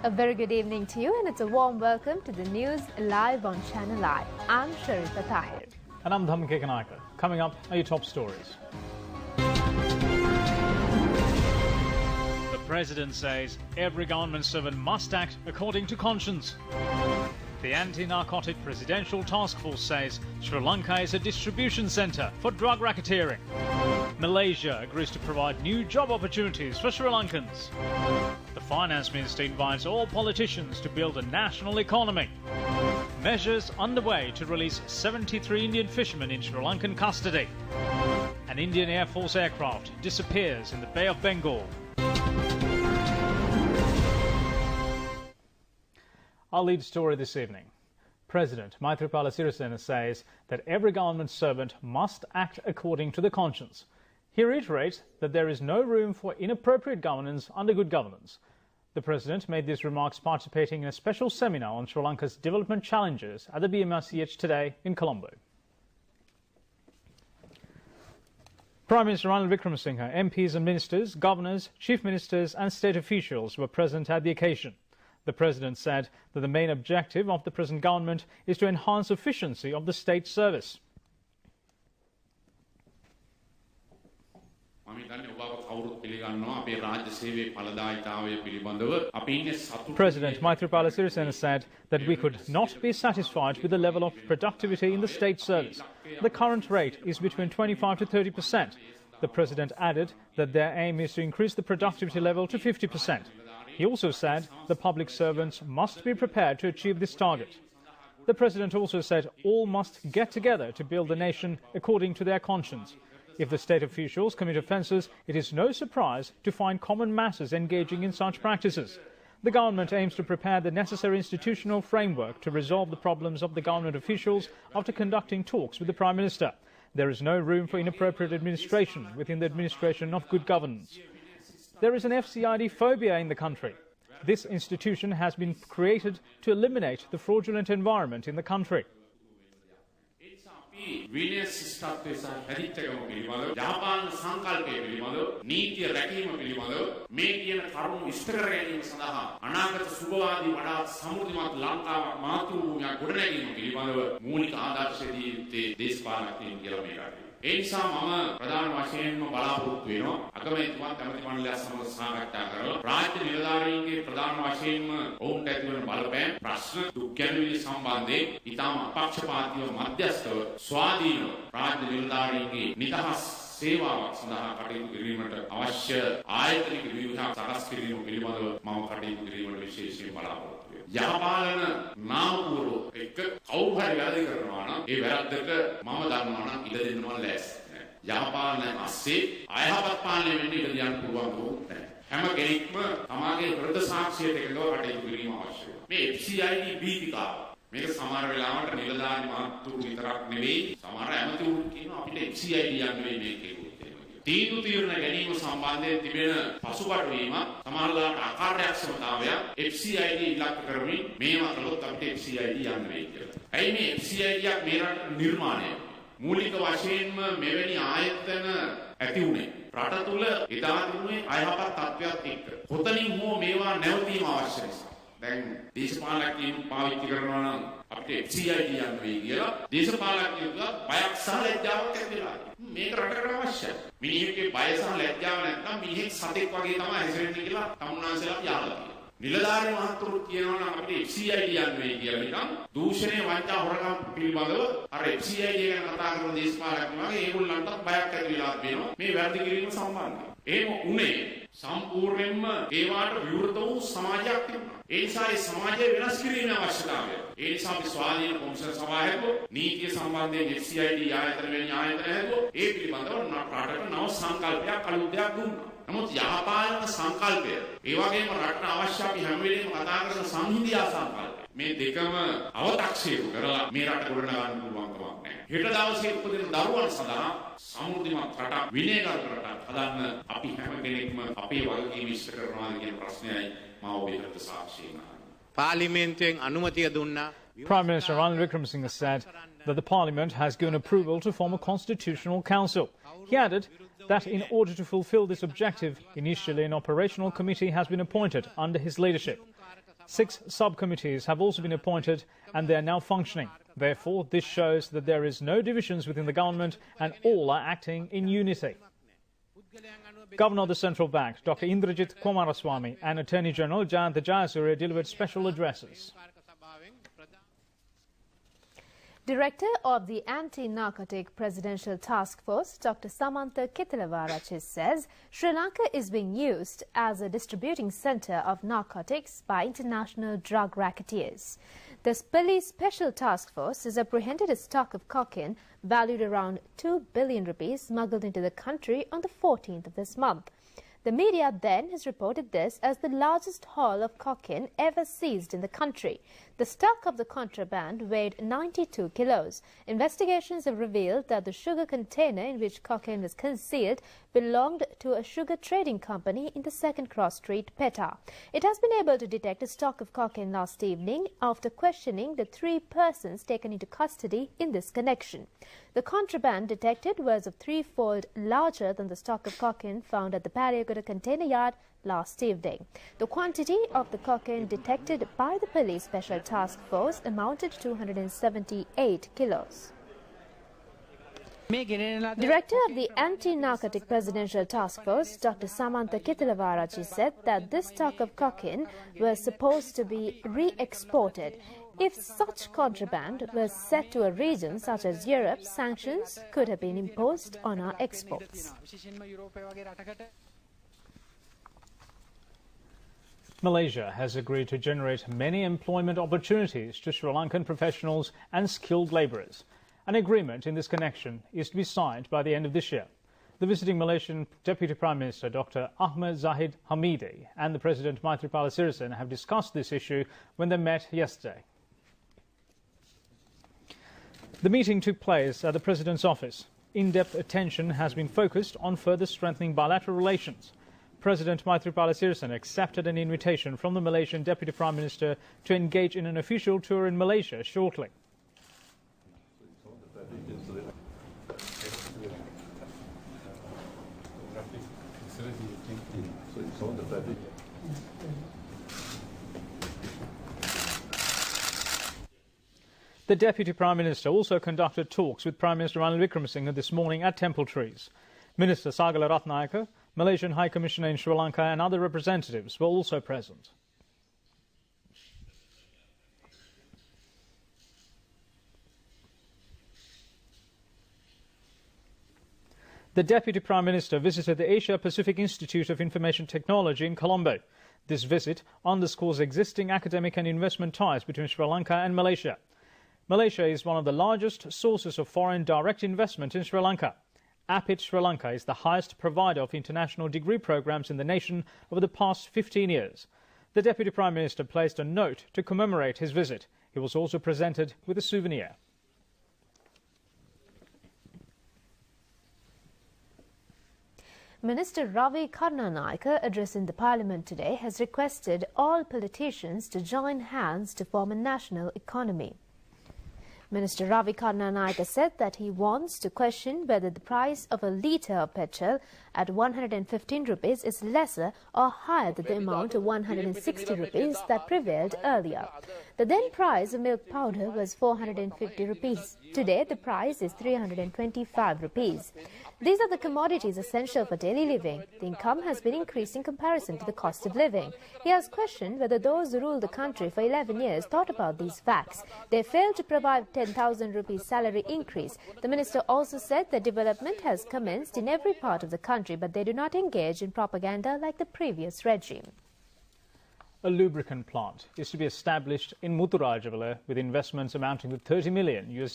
A very good evening to you, and it's a warm welcome to the news live on Channel I. I'm Sharita Tahir. And I'm Dhamke Kanaka. Coming up are your top stories. The President says every government servant must act according to conscience. The anti-narcotic presidential task force says Sri Lanka is a distribution centre for drug racketeering. Malaysia agrees to provide new job opportunities for Sri Lankans. The Finance Minister invites all politicians to build a national economy. Measures underway to release 73 Indian fishermen in Sri Lankan custody. An Indian Air Force aircraft disappears in the Bay of Bengal. Our lead story this evening. President Maithripala Sirisena says that every government servant must act according to the conscience. He reiterates that there is no room for inappropriate governance under good governance. The President made these remarks participating in a special seminar on Sri Lanka's development challenges at the BMRCH today in Colombo. Prime Minister Ranil Wickremesinghe, MPs and ministers, governors, chief ministers and state officials were present at the occasion. The President said that the main objective of the present government is to enhance efficiency of the state service. President Maithripala Sirisena said that we could not be satisfied with the level of productivity in the state service. The current rate is between 25 to 30%. The President added that their aim is to increase the productivity level to 50%. He also said the public servants must be prepared to achieve this target. The President also said all must get together to build the nation according to their conscience. If the state officials commit offences, it is no surprise to find common masses engaging in such practices. The government aims to prepare the necessary institutional framework to resolve the problems of the government officials after conducting talks with the Prime Minister. There is no room for inappropriate administration within the administration of good governance. There is an FCID phobia in the country. This institution has been created to eliminate the fraudulent environment in the country. ඒ නිසා මම ප්‍රධාන වශයෙන්ම බලාපොරොත්තු වෙනවා අගමැතිතුමා කැමති මණ්ඩලයක් සමග සාකච්ඡා කරලා රාජ්‍ය නිලධාරීන්ගේ ප්‍රධාන වශයෙන්ම ඔවුන්ට ඇති වන බලපෑම් ප්‍රශ්න දුක් ගැනවිලි සම්බන්ධයෙන් ඉතාම අපක්ෂපාතීව මධ්‍යස්ථව ස්වාධීනව රාජ්‍ය නිලධාරීන්ගේ නිදහස් සේවාවක් සඳහා කටයුතු කිරීමට අවශ්‍ය ආයතනික ව්‍යුහයක් සකස් කිරීම පිළිබඳව මම කටයුතු කිරීමට විශේෂයෙන් බලාපොරොත්තු යහපාලන නාමපුවරු එක්ක කවුරු හරි වැරදි කරනවා නම් ඒ වැරද්දට මම දන්නවා නම් ඉඩ දෙන්න මම ලෑස්ති නැහැ. යහපාලන ASCII අයහපත් පාලනය වෙන්න ඉඩ දෙන්න පුළුවන් කවුරුත් නැහැ. හැම කෙනෙක්ම තමාගේ හෘද සාක්ෂියට එකඟව කටයුතු කිරීම අවශ්‍යයි. මේ FCID බීතිකාව මේක සමහර වෙලාවට නිලධාරි මහත්තුරු විතරක් නෙවෙයි සමහර ඇමතිවරු කියනවා අපිට FCID යන්න වෙයි මේකේ. තීරණ ගැනීම සම්බන්ධයෙන් තිබෙන පසුබට වීම සමහරවිට අකාර්යක්ෂමතාවය FCID ඉලක්ක කරමින් මේවා කළොත් අපිට FCID යන්න වෙයි කියලා. ඇයි මේ FCID යක් මේ රට නිර්මාණය මූලික වශයෙන්ම මෙවැනි ආයතන ඇති උනේ රට තුල එදා තිබුණේ අයහපත් තත්ත්වයක් එක්ක. කොතනින් හෝ මේවා නැවතීම අවශ්‍ය නිසා. දැන් දේශපාලකයන් පාවිච්චි කරනවා නම් අපිට FCID යන්න වෙයි කියලා දේශපාලකයන්ට බයක් සහ ලැජ්ජාවක් ඇති වෙලා. මේක රටකට අවශ්‍යයි. මිනිහෙක්ගේ බය සහ ලැජ්ජාව නැත්නම් මිනිහෙක් සතෙක් වගේ තමයි හැසිරෙන්නේ කියලා තමුන්නාන්සලා අපි අහලා තියෙනවා. නිලධාරි මහත්තුරු කියනවා නම් අපිට FCID යන්න වෙයි කියලා නිකන් දූෂණය වංචා හොරකම් පිළිබඳව අර FCID ගැන කතා කරන දේශපාලකයන් වගේ ඒගොල්ලන්ටත් බයක් ඇති වෙලා තියෙනවා මේ වැරදි කිරීම සම්බන්ධයෙන්. එහෙම උනේ සම්පූර්ණයෙන්ම ඒවාට විරුද්ධ වූ සමාජයක් තිබුණා. ඒ නිසා ඒ සමාජය වෙනස් කිරීමේ අවශ්‍යතාවය. ඒ නිසා අපි ස්වාධීන කොමිසම් සභාව හැදුවා. නීතිය සම්බන්ධයෙන් FCID ආයතන වෙන ආයතන හැදුවා. ඒ පිළිබඳව රටට නව සංකල්පයක් අලුත් දෙයක් දුන්නා. නමුත් යහපාලන සංකල්පය ඒ වගේම රටට අවශ්‍ය අපි හැම වෙලේම කතා කරන සංහිඳියා සංකල්පය මේ දෙකම අව탁සීරු කරලා මේ රට ගොඩනගන්න පුළුවන් කමක් නැහැ. හෙට දවසේ උපදින දරුවන් සඳහා සමෘද්ධිමත් රටක් විනයගත රටක් හදන්න අපි හැම කෙනෙක්ම අපේ වගකීම ඉෂ්ට කරනවා කියන ප්‍රශ්නයයි මම ඔබේ හෘද සාක්ෂියෙන් අහන්නේ. පාර්ලිමේන්තුවෙන් අනුමැතිය දුන්නා. Prime Minister Ranil Wickremesinghe said that the Parliament has given approval to form a constitutional council. He added that in order to fulfill this objective, initially an operational committee has been appointed under his leadership. 6 subcommittees have also been appointed and they are now functioning. Therefore, this shows that there is no divisions within the government and all are acting in unity. Governor of the Central Bank, Dr. Indrajit Kumaraswamy, and Attorney General Jayanta Jayasuriya delivered special addresses. Director of the Anti-Narcotic Presidential Task Force, Dr. Samantha Kittilavarachi, says Sri Lanka is being used as a distributing centre of narcotics by international drug racketeers. The police special task force has apprehended a stock of cocaine valued around 2 billion rupees smuggled into the country on the 14th of this month. The media then has reported this as the largest haul of cocaine ever seized in the country. The stock of the contraband weighed 92 kilos. Investigations have revealed that the sugar container in which cocaine was concealed belonged to a sugar trading company in the Second Cross Street, Petta. It has been able to detect a stock of cocaine last evening after questioning the 3 persons taken into custody in this connection. The contraband detected was of 3-fold larger than the stock of cocaine found at the Paliagoda container yard last evening. The quantity of the cocaine detected by the police special task force amounted to 278 kilos. Director of the Anti-Narcotic Presidential Task Force, Dr. Samantha Kittilavarachi, said that this stock of cocaine was supposed to be re-exported. If such contraband was sent to a region such as Europe, sanctions could have been imposed on our exports. Malaysia has agreed to generate many employment opportunities to Sri Lankan professionals and skilled labourers. An agreement in this connection is to be signed by the end of this year. The visiting Malaysian Deputy Prime Minister Dr. Ahmad Zahid Hamidi and the President Maithripala Sirisena have discussed this issue when they met yesterday. The meeting took place at the President's office. In-depth attention has been focused on further strengthening bilateral relations. President Maithripala Sirisena accepted an invitation from the Malaysian Deputy Prime Minister to engage in an official tour in Malaysia shortly. The Deputy Prime Minister also conducted talks with Prime Minister Ranil Wickremesinghe this morning at Temple Trees. Minister Sagala Ratnayaka, Malaysian High Commissioner in Sri Lanka and other representatives were also present. The Deputy Prime Minister visited the Asia Pacific Institute of Information Technology in Colombo. This visit underscores existing academic and investment ties between Sri Lanka and Malaysia. Malaysia is one of the largest sources of foreign direct investment in Sri Lanka. APIT Sri Lanka is the highest provider of international degree programs in the nation over the past 15 years. The Deputy Prime Minister placed a note to commemorate his visit. He was also presented with a souvenir. Minister Ravi Karnanayaka, addressing the Parliament today, has requested all politicians to join hands to form a national economy. Minister Ravi Karnanayaka said that he wants to question whether the price of a litre of petrol at 115 rupees is lesser or higher than the amount of 160 rupees that prevailed earlier. The then price of milk powder was 450 rupees. Today, the price is 325 rupees. These are the commodities essential for daily living. The income has been increased in comparison to the cost of living. He has questioned whether those who ruled the country for 11 years thought about these facts. They failed to provide 10,000 rupees salary increase. The minister also said that development has commenced in every part of the country, but they do not engage in propaganda like the previous regime. A lubricant plant is to be established in Muthurajavala with investments amounting to $30 million.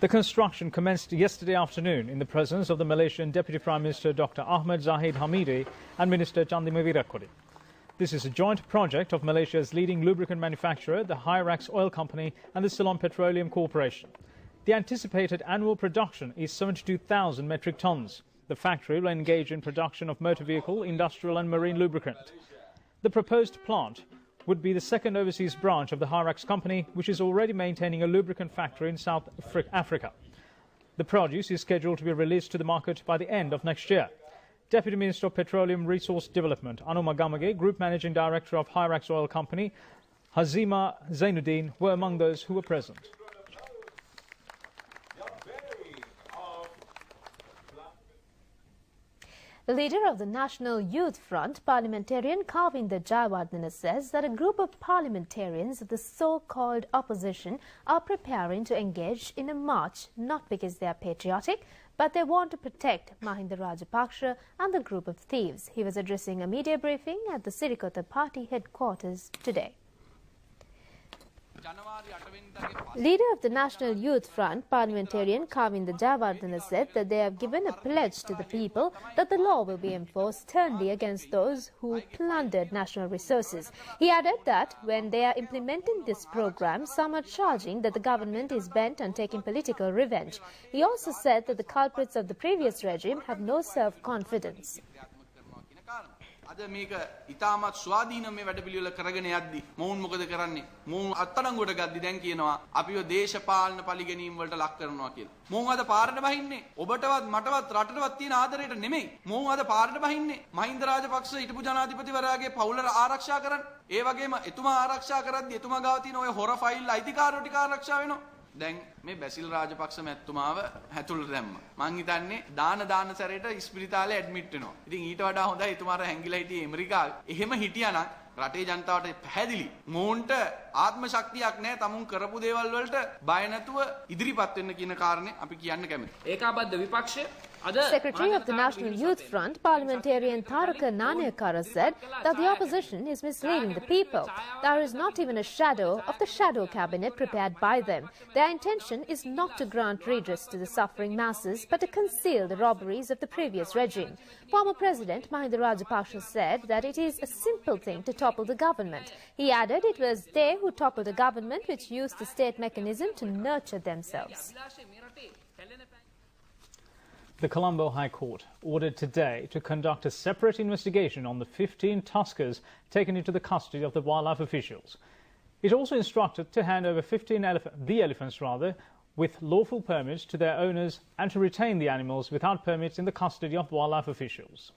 The construction commenced yesterday afternoon in the presence of the Malaysian Deputy Prime Minister Dr. Ahmad Zahid Hamidi and Minister Chandima Wirakudi. This is a joint project of Malaysia's leading lubricant manufacturer, the Hyrax Oil Company and the Ceylon Petroleum Corporation. The anticipated annual production is 72,000 metric tons. The factory will engage in production of motor vehicle, industrial and marine lubricant. The proposed plant would be the second overseas branch of the Hyrax company, which is already maintaining a lubricant factory in South Africa. The produce is scheduled to be released to the market by the end of next year. Deputy Minister of Petroleum Resource Development Anuma Gamage, Group Managing Director of Hyrax Oil Company Hazima Zainuddin were among those who were present. The leader of the National Youth Front, parliamentarian Kavinda Jayawardena, says that a group of parliamentarians of the so-called opposition are preparing to engage in a march not because they are patriotic, but they want to protect Mahinda Rajapaksa and the group of thieves. He was addressing a media briefing at the Sirikota party headquarters today. Leader of the National Youth Front, parliamentarian Kavinda Jayawardena, said that they have given a pledge to the people that the law will be enforced sternly against those who plundered national resources. He added that when they are implementing this program, some are charging that the government is bent on taking political revenge. He also said that the culprits of the previous regime have no self-confidence. අද මේක ඉතාමත් ස්වාධීන මේ වැඩපිළිවෙල කරගෙන යද්දි මොවුන් මොකද කරන්නේ මොවුන් අත්අඩංගුවට ගද්දි දැන් කියනවා අපිව දේශපාලන පරිගැනීම් වලට ලක් කරනවා කියලා මොවුන් අද පාරට බහින්නේ ඔබටවත් මටවත් රටටවත් තියෙන ආදරයට නෙමෙයි මොවුන් අද පාරට බහින්නේ මහින්ද රාජපක්ෂ හිටපු ජනාධිපතිවරයාගේ පවුල ආරක්ෂා කරන්න ඒ වගේම එතුමා ආරක්ෂා කරද්දි එතුමා ගාව තියෙන ඔය හොර ෆයිල් අයිතිකාරෝ ටික ආරක්ෂා වෙනවා දැන් මේ බැසිල් රාජපක්ෂ මැතිතුමාව හැතුළට දැම්මා. මං හිතන්නේ දාන සැරේට ඉස්පිරිතාලේ ඇඩ්මිට් වෙනවා. ඉතින් ඊට වඩා හොඳයි එතුමාට හැංගිලා හිටියේ ඇමරිකාවේ. එහෙම හිටියානම් රටේ ජනතාවට පැහැදිලි. මොවුන්ට ආත්ම ශක්තියක් නැහැ. තමුන් කරපු දේවල් වලට බය නැතුව ඉදිරිපත් වෙන්න කියන කාරණේ අපි කියන්න කැමතියි. ඒකාබද්ධ විපක්ෂය Secretary of the National Youth Front, parliamentarian Tharaka Nanayakara, said that the opposition is misleading the people. There is not even a shadow of the shadow cabinet prepared by them. Their intention is not to grant redress to the suffering masses, but to conceal the robberies of the previous regime. Former President Mahinda Rajapaksa said that it is a simple thing to topple the government. He added it was they who toppled a government which used the state mechanism to nurture themselves. The Colombo High Court ordered today to conduct a separate investigation on the 15 tuskers taken into the custody of the wildlife officials. It also instructed to hand over the elephants with lawful permits to their owners and to retain the animals without permits in the custody of wildlife officials.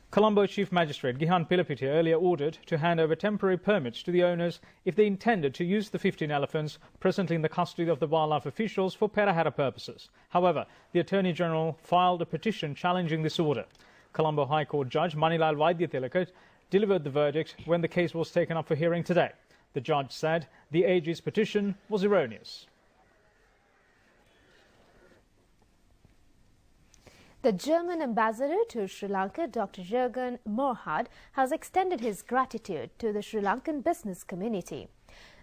Colombo Chief Magistrate Gihan Pilapiti earlier ordered to hand over temporary permits to the owners if they intended to use the 15 elephants presently in the custody of the wildlife officials for Perahara purposes. However, the Attorney General filed a petition challenging this order. Colombo High Court Judge Manilal Vaidyatilaka delivered the verdict when the case was taken up for hearing today. The judge said the AG's petition was erroneous. The German ambassador to Sri Lanka, Dr. Jürgen Morhard, has extended his gratitude to the Sri Lankan business community.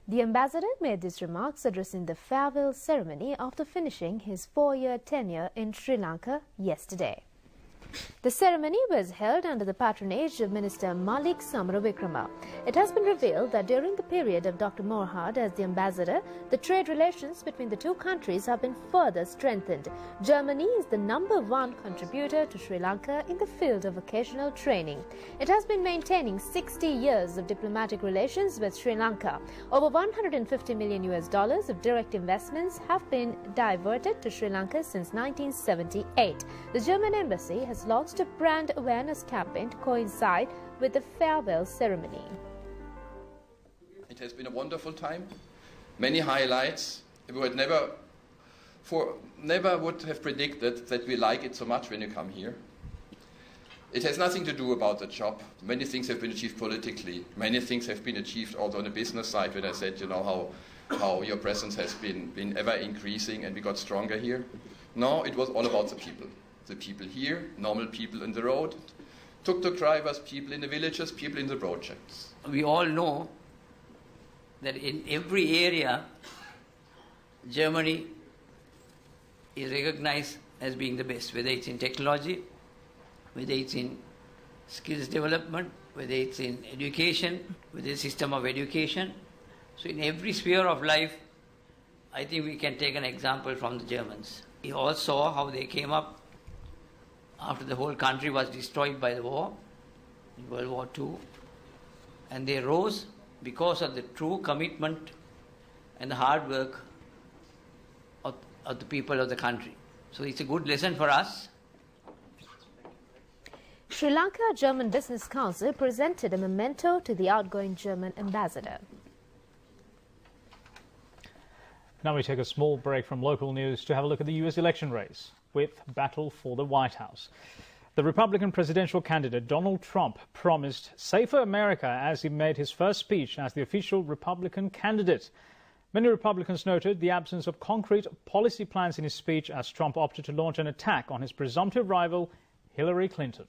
The ambassador made these remarks addressing the farewell ceremony after finishing his 4-year tenure in Sri Lanka yesterday. The ceremony was held under the patronage of Minister Malik Samaravikrama. It has been revealed that during the period of Dr. Morhard as the ambassador, the trade relations between the two countries have been further strengthened. Germany is the #1 contributor to Sri Lanka in the field of vocational training. It has been maintaining 60 years of diplomatic relations with Sri Lanka. Over $150 million of direct investments have been diverted to Sri Lanka since 1978. The German embassy has launched a brand awareness campaign to coincide with the farewell ceremony. It has been a wonderful time, many highlights. We would never would have predicted that we like it so much when you come here. It has nothing to do about the job. Many things have been achieved politically. Many things have been achieved also on the business side when I said, you know, how your presence has been ever increasing and we got stronger here. No, it was all about the people. The people here, normal people in the road, tuk-tuk drivers, people in the villages, people in the projects. We all know that in every area, Germany is recognized as being the best, whether it's in technology, whether it's in skills development, whether it's in education, whether it's system of education. So in every sphere of life, I think we can take an example from the Germans. We all saw how they came up after the whole country was destroyed by the war, in World War II, and they rose because of the true commitment and the hard work of the people of the country. So it's a good lesson for us Sri Lanka German Business Council presented a memento to the outgoing German ambassador. Now we take a small break from local news to have a look at the US election race with battle for the White House. The Republican presidential candidate Donald Trump promised safer America as he made his first speech as the official Republican candidate. Many Republicans noted the absence of concrete policy plans in his speech as Trump opted to launch an attack on his presumptive rival, Hillary Clinton.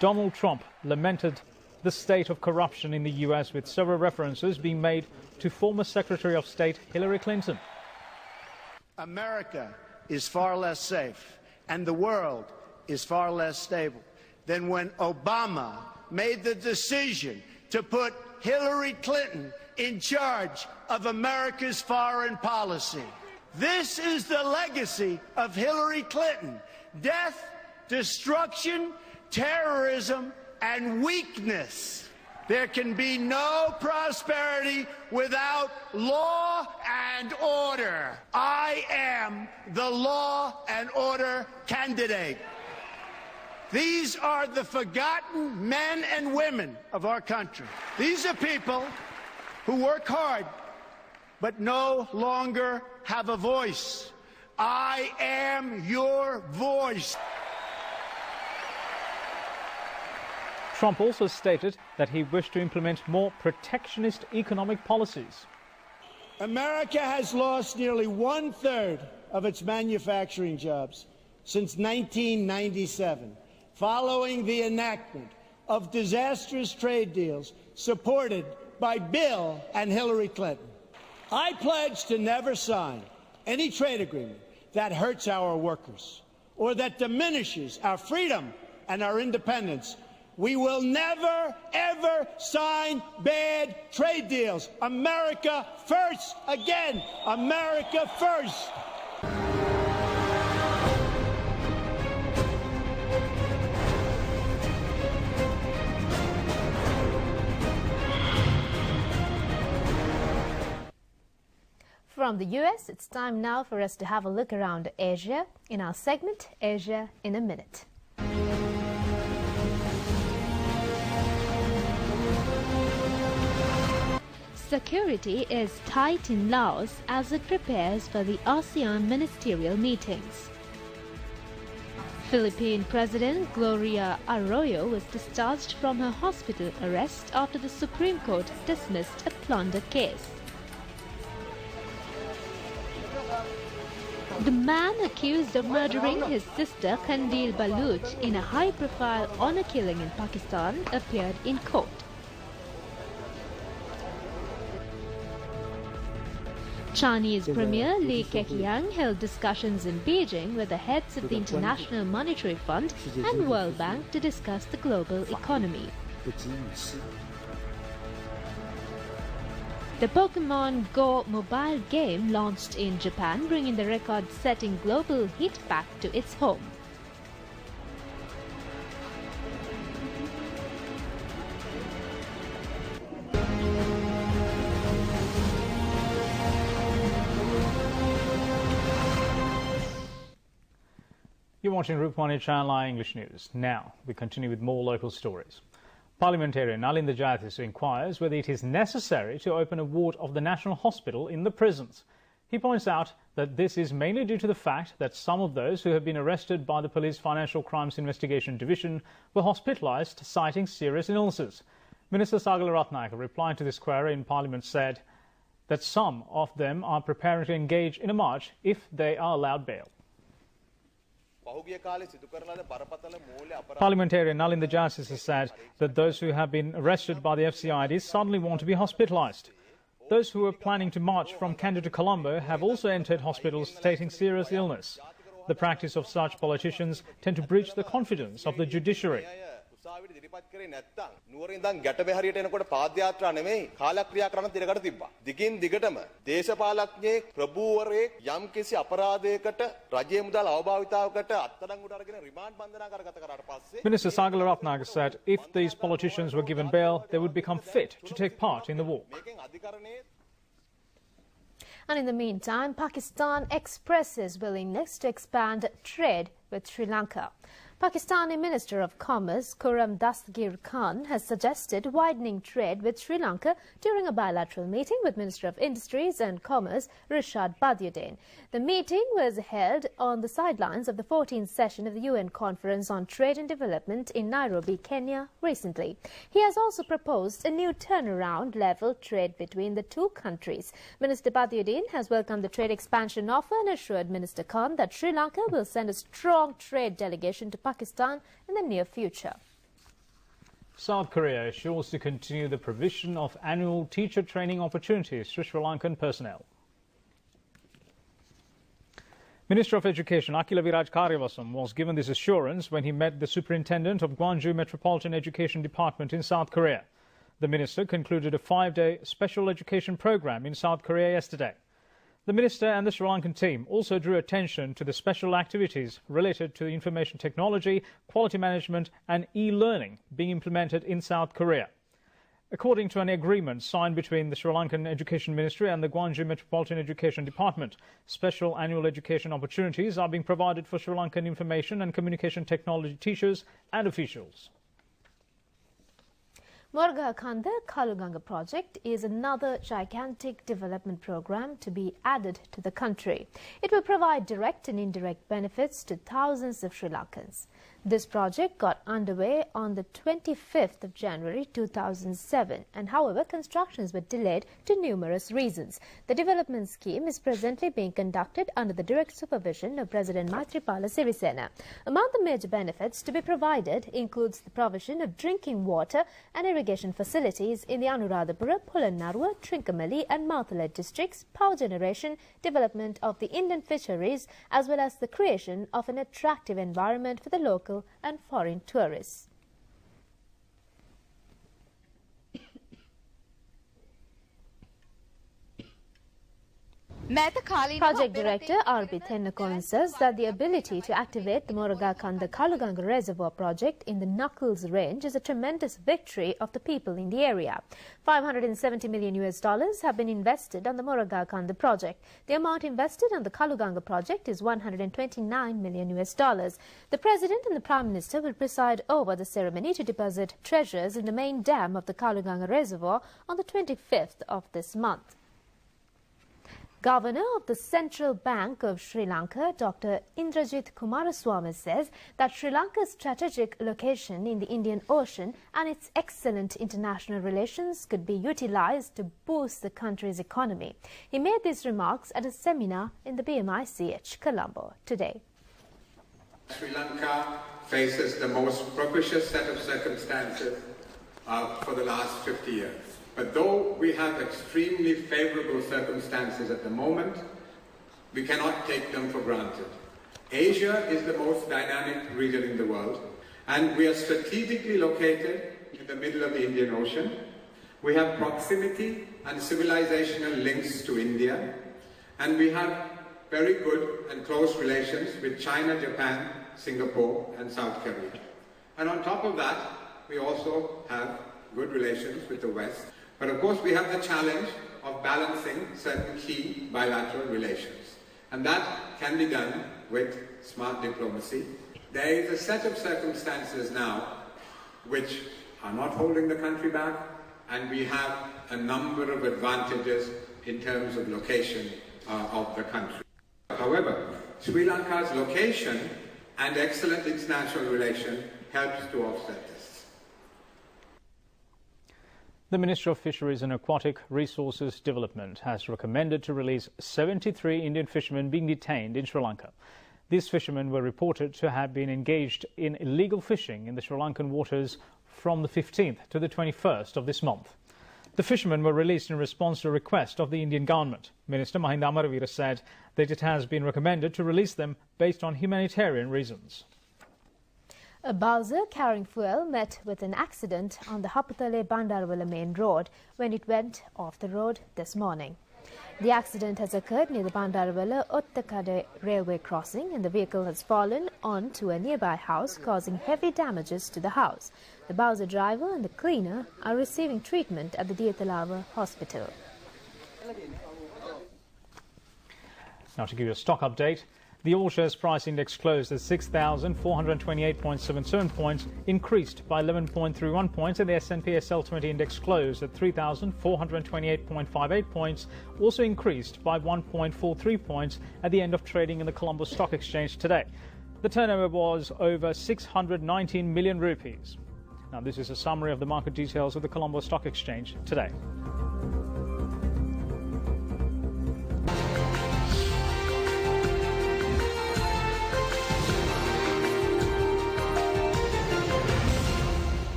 Donald Trump lamented the state of corruption in the US, with several references being made to former Secretary of State Hillary Clinton. America is far less safe and the world is far less stable than when Obama made the decision to put Hillary Clinton in charge of America's foreign policy. This is the legacy of Hillary Clinton: death, destruction, terrorism, and weakness. There can be no prosperity without law and order. I am the law and order candidate. These are the forgotten men and women of our country. These are people who work hard but no longer have a voice. I am your voice. Trump also stated that he wished to implement more protectionist economic policies. America has lost nearly 1/3 of its manufacturing jobs since 1997, following the enactment of disastrous trade deals supported by Bill and Hillary Clinton. I pledge to never sign any trade agreement that hurts our workers or that diminishes our freedom and our independence. We will never, ever sign bad trade deals. America first. Again, America first. From the US, it's time now for us to have a look around Asia in our segment, Asia in a Minute. Security is tight in Laos as it prepares for the ASEAN ministerial meetings. Philippine President Gloria Arroyo was discharged from her hospital arrest after the Supreme Court dismissed a plunder case. The man accused of murdering his sister Kandil Baluch in a high-profile honor killing in Pakistan appeared in court. Chinese Premier Li Keqiang held discussions in Beijing with the heads of the International Monetary Fund and World Bank to discuss the global economy. The Pokemon Go mobile game launched in Japan, bringing the record-setting global hit back to its home. You're watching Rupavahini Channel I English News. Now, we continue with more local stories. Parliamentarian Nalinda Jayathish inquires whether it is necessary to open a ward of the National Hospital in the prisons. He points out that this is mainly due to the fact that some of those who have been arrested by the Police Financial Crimes Investigation Division were hospitalised citing serious illnesses. Minister Sagala Ratnayaka, replying to this query in Parliament, said that some of them are preparing to engage in a march if they are allowed bail. Parliamentarian Nalinda Jayathish has said that those who have been arrested by the FCID suddenly want to be hospitalised. Those who were planning to march from Kandy to Colombo have also entered hospitals stating serious illness. The practice of such politicians tend to breach the confidence of the judiciary. උසාවියට ඉදිරිපත් කරේ නැත්නම් නුවරින් ඉඳන් ගැටබේ හරියට එනකොට පාදයාත්‍රා නෙමෙයි කාලක්‍රියා කරන තිරකට තිබ්බා. දිගින් දිගටම දේශපාලඥයෙක් ප්‍රභූවරයෙක් යම්කිසි අපරාධයකට රජයේ මුදල් අවභාවිතාවකට අත්අඩංගුවට අරගෙන රිමාන්ඩ් බන්ධනා කරගත කරාට පස්සේ Minister Sagala Ratnagar said if these politicians were given bail, they would become fit to take part in the walk. මේකෙන් අධිකරණයේ And in the meantime, Pakistan expresses willingness to expand trade with Sri Lanka. Pakistani Minister of Commerce Khurram Dastgir Khan has suggested widening trade with Sri Lanka during a bilateral meeting with Minister of Industries and Commerce Rishad Badiuddin. The meeting was held on the sidelines of the 14th session of the UN Conference on Trade and Development in Nairobi, Kenya recently. He has also proposed a new turnaround level trade between the two countries. Minister Badiuddin has welcomed the trade expansion offer and assured Minister Khan that Sri Lanka will send a strong trade delegation to Pakistan in the near future. South Korea assures to continue the provision of annual teacher training opportunities to Sri Lankan personnel. Minister of Education Akila Viraj Karyavasam was given this assurance when he met the superintendent of Gwangju Metropolitan Education Department in South Korea. The minister concluded a 5-day special education program in South Korea yesterday. The minister and the Sri Lankan team also drew attention to the special activities related to information technology, quality management and e-learning being implemented in South Korea. According to an agreement signed between the Sri Lankan Education Ministry and the Gwangju Metropolitan Education Department, special annual education opportunities are being provided for Sri Lankan information and communication technology teachers and officials. Moragakanda Kaluganga project is another gigantic development program to be added to the country. It will provide direct and indirect benefits to thousands of Sri Lankans. This project got underway on the 25th of January 2007 and however constructions were delayed to numerous reasons. The development scheme is presently being conducted under the direct supervision of President Maithripala Sirisena. Among the major benefits to be provided includes the provision of drinking water and irrigation facilities in the Anuradhapura, Polonnaruwa, Trincomalee and Mathala districts, power generation, development of the inland fisheries as well as the creation of an attractive environment for the local and foreign tourists. Project Director R.B. Thennakoon says that the ability to activate the Moragakanda Kaluganga Reservoir project in the Knuckles Range is a tremendous victory of the people in the area. $570 million have been invested on the Moragakanda project. The amount invested on the Kaluganga project is $129 million. The President and the Prime Minister will preside over the ceremony to deposit treasures in the main dam of the Kaluganga Reservoir on the 25th of this month. Governor of the Central Bank of Sri Lanka, Dr. Indrajit Kumaraswamy says that Sri Lanka's strategic location in the Indian Ocean and its excellent international relations could be utilized to boost the country's economy. He made these remarks at a seminar in the BMICH, Colombo, today. Sri Lanka faces the most propitious set of circumstances for the last 50 years. But though we have extremely favorable circumstances at the moment, we cannot take them for granted. Asia is the most dynamic region in the world, and we are strategically located in the middle of the Indian Ocean. We have proximity and civilizational links to India, and we have very good and close relations with China, Japan, Singapore, and South Korea. And on top of that, we also have good relations with the West. But of course we have the challenge of balancing certain key bilateral relations. And that can be done with smart diplomacy. There is a set of circumstances now which are not holding the country back, and we have a number of advantages in terms of location of the country. However, Sri Lanka's location and excellent international relation helps to offset this. The Ministry of Fisheries and Aquatic Resources Development has recommended to release 73 Indian fishermen being detained in Sri Lanka. These fishermen were reported to have been engaged in illegal fishing in the Sri Lankan waters from the 15th to the 21st of this month. The fishermen were released in response to a request of the Indian government. Minister Mahinda Amaravira said that it has been recommended to release them based on humanitarian reasons. A Bowser carrying fuel met with an accident on the Haputale Bandarwala main road when it went off the road this morning. The accident has occurred near the Bandarwala Ottakade railway crossing, and the vehicle has fallen onto a nearby house, causing heavy damages to the house. The Bowser driver and the cleaner are receiving treatment at the Diyatalava hospital. Now to give you a stock update, the All Shares Price Index closed at 6,428.77 points, increased by 11.31 points, and the S&P SL20 Index closed at 3,428.58 points, also increased by 1.43 points at the end of trading in the Colombo Stock Exchange today. The turnover was over 619 million rupees. Now this is a summary of the market details of the Colombo Stock Exchange today.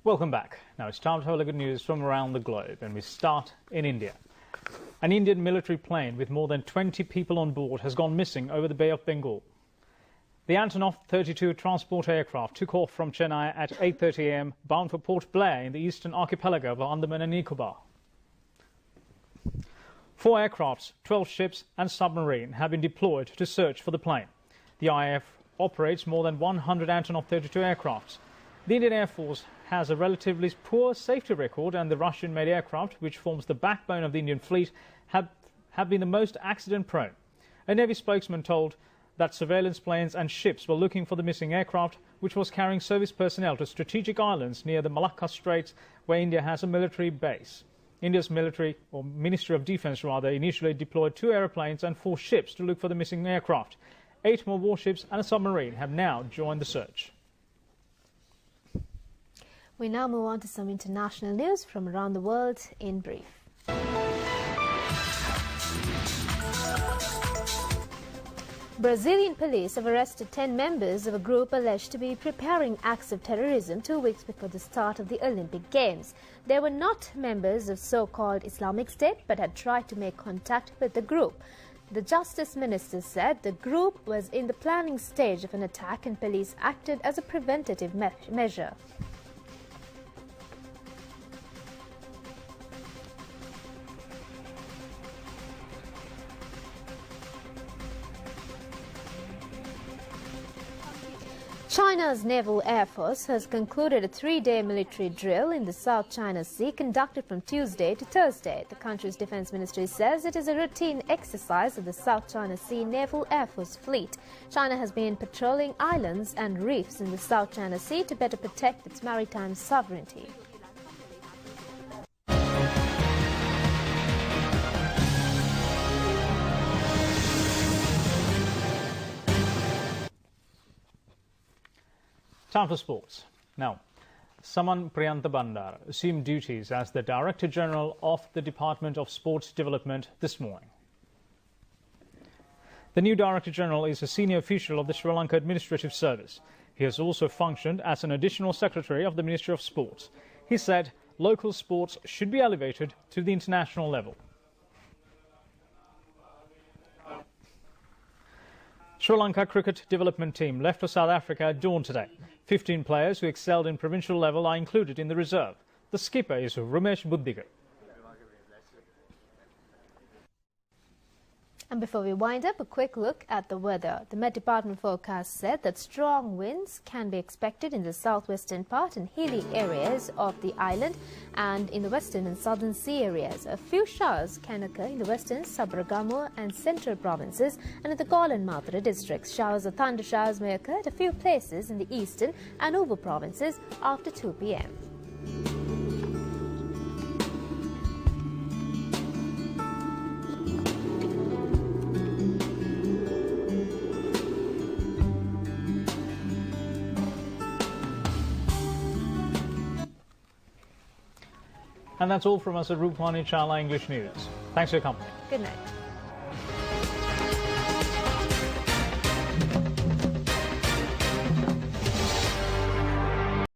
Welcome back. Now it's time to have a look at news from around the globe, and we start in India. An Indian military plane with more than 20 people on board has gone missing over the Bay of Bengal. The Antonov 32 transport aircraft took off from Chennai at 8:30 a.m. bound for Port Blair in the eastern archipelago of Andaman and Nicobar. 4 aircrafts, 12 ships and submarine have been deployed to search for the plane. The IAF operates more than 100 Antonov 32 aircrafts. The Indian Air Force has a relatively poor safety record, and the Russian-made aircraft, which forms the backbone of the Indian fleet, have been the most accident-prone. A Navy spokesman told that surveillance planes and ships were looking for the missing aircraft, which was carrying service personnel to strategic islands near the Malacca Straits, where India has a military base. India's Ministry of Defence initially deployed 2 aeroplanes and 4 ships to look for the missing aircraft. 8 more warships and a submarine have now joined the search. We now move on to some international news from around the world in brief. Brazilian police have arrested 10 members of a group alleged to be preparing acts of terrorism 2 weeks before the start of the Olympic Games. They were not members of so-called Islamic State but had tried to make contact with the group. The Justice Minister said the group was in the planning stage of an attack and police acted as a preventative measure. China's Naval Air Force has concluded a 3-day military drill in the South China Sea conducted from Tuesday to Thursday. The country's defense ministry says it is a routine exercise of the South China Sea Naval Air Force fleet. China has been patrolling islands and reefs in the South China Sea to better protect its maritime sovereignty. Time for sports. Now, Saman Priyantha Bandar assumed duties as the Director General of the Department of Sports Development this morning. The new Director General is a senior official of the Sri Lanka Administrative Service. He has also functioned as an additional secretary of the Ministry of Sports. He said local sports should be elevated to the international level. Sri Lanka cricket development team left for South Africa at dawn today. 15 players who excelled in provincial level are included in the reserve. The skipper is Ramesh Buddhiga. And before we wind up, a quick look at the weather. The Met Department forecast said that strong winds can be expected in the southwestern part and hilly areas of the island and in the western and southern sea areas. A few showers can occur in the western, Sabaragamuwa and central provinces and in the Galle and Mathura districts. Showers or thunder showers may occur at a few places in the eastern and Uva provinces after 2 p.m. And that's all from us at Rupavahini Channel English News. Thanks for your company. Good night.